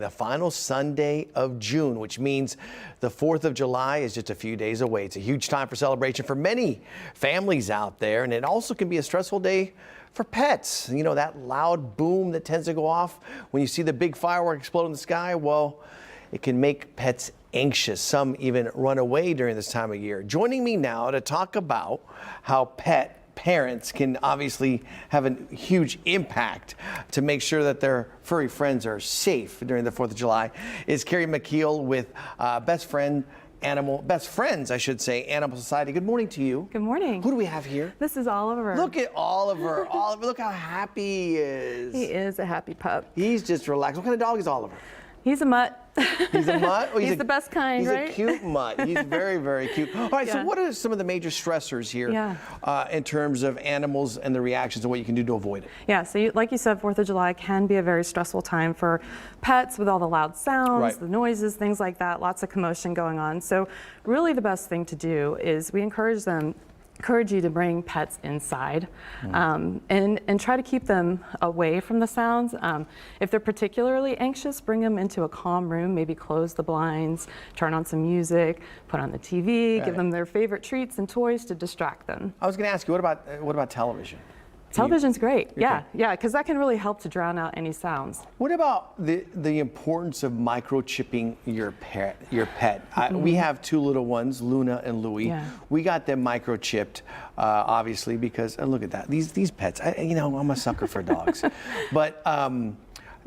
The final Sunday of June, which means the 4th of July is just a few days away. It's a huge time for celebration for many families out there, and it also can be a stressful day for pets. You know, that loud boom that tends to go off when you see the big firework explode in the sky, well, it can make pets anxious. Some even run away during this time of year. Joining me now to talk about how parents can obviously have a huge impact to make sure that their furry friends are safe during the 4th of July is Kerry McKeel with Best Friends, I should say, Animal Society. Good morning to you. Good morning. Who do we have here? This is Oliver. Look at Oliver. Oliver, look how happy he is. He is a happy pup. He's just relaxed. What kind of dog is Oliver? He's a mutt. He's a mutt? Oh, he's the best kind, right? He's a cute mutt. He's very, very cute. All right, so what are some of the major stressors here in terms of animals and the reactions and what you can do to avoid it? Yeah, so like you said, 4th of July can be a very stressful time for pets with all the loud sounds, the noises, things like that, lots of commotion going on. So really the best thing to do is we encourage you to bring pets inside and try to keep them away from the sounds. If they're particularly anxious, bring them into a calm room, maybe close the blinds, turn on some music, put on the TV, give them their favorite treats and toys to distract them. I was going to ask you, what about television? Television's great, yeah, because that can really help to drown out any sounds. What about the importance of microchipping your pet? We have two little ones, Luna and Louie. Yeah. We got them microchipped, obviously, because look at that. These pets. I'm a sucker for dogs, but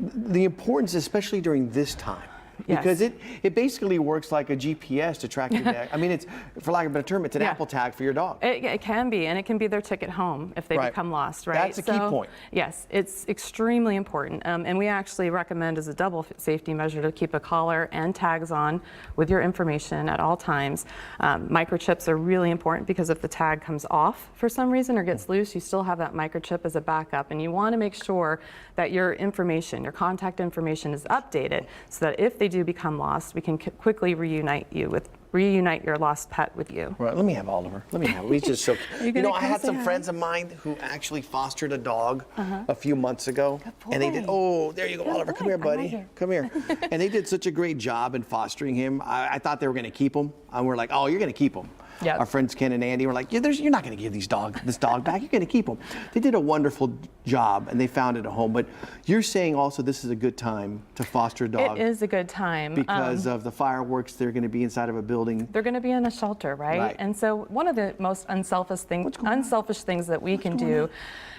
the importance, especially during this time. Because it basically works like a GPS to track your dog. I mean, it's, for lack of a better term, it's an Apple tag for your dog. It can be, and it can be their ticket home if they become lost, right? That's a key point. Yes, it's extremely important. And we actually recommend as a double safety measure to keep a collar and tags on with your information at all times. Microchips are really important because if the tag comes off for some reason or gets loose, you still have that microchip as a backup. And you want to make sure that your information, your contact information is updated so that if they do become lost, we can quickly reunite your lost pet with you. Right, let me have Oliver. Let me have him. He's just so cute. I had some friends of mine who actually fostered a dog a few months ago. And they did, oh, there you go, Oliver. Come here, buddy. Come here. And they did such a great job in fostering him. I thought they were going to keep him. And we're like, oh, you're going to keep him. Yep. Our friends Ken and Andy were like, you're not going to give this dog back. You're going to keep him. They did a wonderful job, and they found it a home. But you're saying also this is a good time to foster a dog. It is a good time. Because of the fireworks, they're going to be inside of a building. They're going to be in a shelter, right? And so one of the most unselfish things that we can do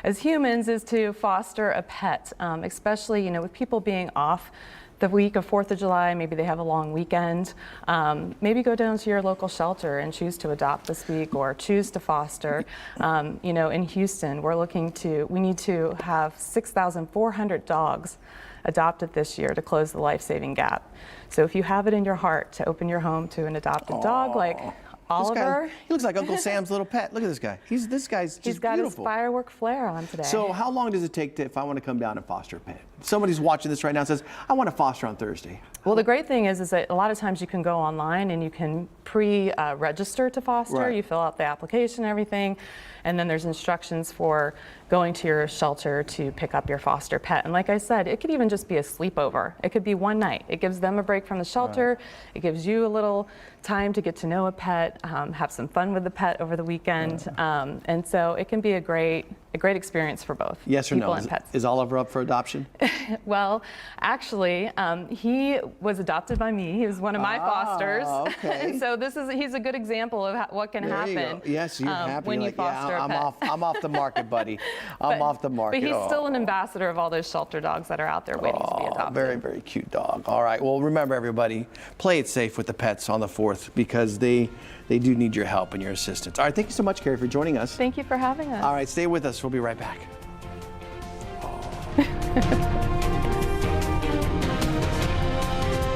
as humans is to foster a pet, especially, with people being off the week of 4th of July, maybe they have a long weekend. Maybe go down to your local shelter and choose to adopt this week or choose to foster. In Houston, we need to have 6,400 dogs adopted this year to close the life-saving gap. So if you have it in your heart to open your home to an adopted dog like Oliver. He looks like Uncle Sam's little pet. Look at this guy. This guy's just He's got beautiful. his firework flare on today. So how long does it take if I want to come down and foster a pet? Somebody's watching this right now and says, I want to foster on Thursday. Well, the great thing is that a lot of times you can go online and you can pre-register to foster. You fill out the application and everything, and then there's instructions for going to your shelter to pick up your foster pet. And like I said, it could even just be a sleepover. It could be one night. It gives them a break from the shelter. It gives you a little time to get to know a pet, have some fun with the pet over the weekend. And so it can be a great experience for both people and pets. Is Oliver up for adoption? Well, actually, he was adopted by me. He was one of my fosters. Okay. And so he's a good example of what can happen. Yes, you're happy. When you foster a pet. I'm off the market, buddy. I'm off the market. But he's still an ambassador of all those shelter dogs that are out there waiting to be adopted. Very, very cute dog. All right. Well, remember, everybody, play it safe with the pets on the 4th because they do need your help and your assistance. All right. Thank you so much, Kerry, for joining us. Thank you for having us. All right. Stay with us. We'll be right back.